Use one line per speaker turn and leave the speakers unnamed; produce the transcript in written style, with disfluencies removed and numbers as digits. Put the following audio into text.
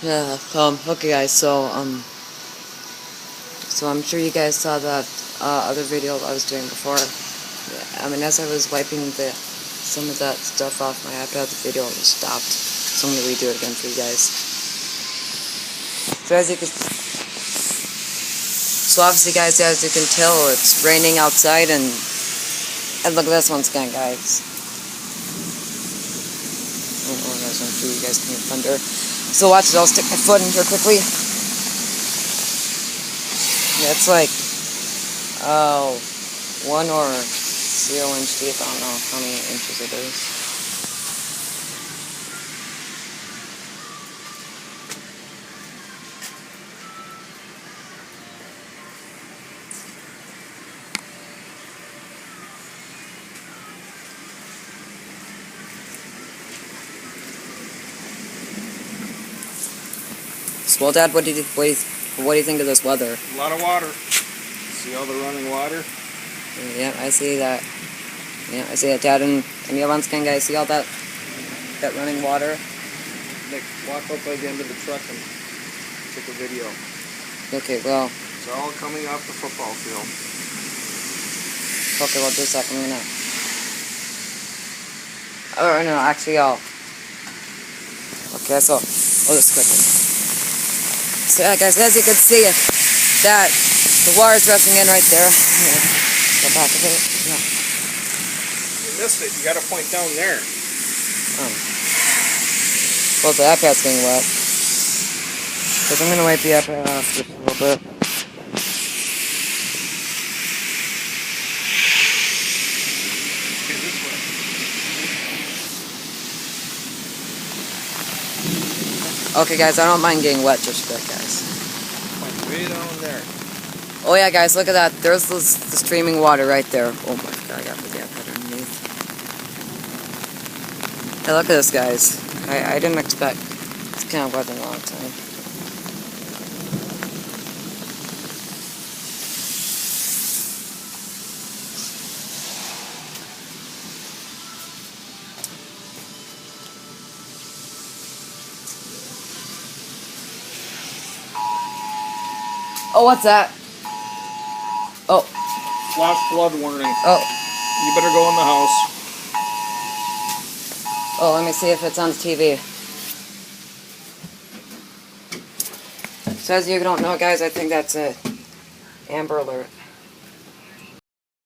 Yeah, okay guys, so I'm sure you guys saw that other video I was doing before. Yeah, I mean, as I was wiping some of that stuff off my iPad, the video just stopped. So I'm gonna redo it again for you guys. So obviously guys, as you can tell, it's raining outside, and look at this once again, guys. Oh guys, I'm sure you guys can hear thunder. So watch it, I'll stick my foot in here quickly. Yeah, it's like, 1 or 0 inch deep. I don't know how many inches it is. Well, Dad, what do you think of this weather?
A lot of water. See all the running water?
Yeah, I see that. Yeah, I see that, Dad. And you once again, guys, see all that running water?
Nick, walk up by the end of the truck and take a video.
Okay, well.
It's all coming off the football field.
Okay, well, just a second. I'm gonna. Oh no, actually, I'll. Okay, so I'll just quickly. So yeah, guys, as you can see, that the water's rushing in right there. Go back a bit. No.
You missed it. You got to point down there.
Oh. Well, the iPad's getting wet. Because I'm gonna wipe the iPad off just a little bit.
Okay, this way.
Okay, guys, I don't mind getting wet just a bit, guys.
Point way down there.
Oh yeah, guys, look at that. There's the streaming water right there. Oh my god, I got the iPad underneath. Hey, look at this, guys. I didn't expect this kind of weather in a long time. Oh, what's that? Oh.
Flash flood warning.
Oh.
You better go in the house.
Oh, let me see if it's on the TV. So as you don't know, guys, I think that's a Amber Alert.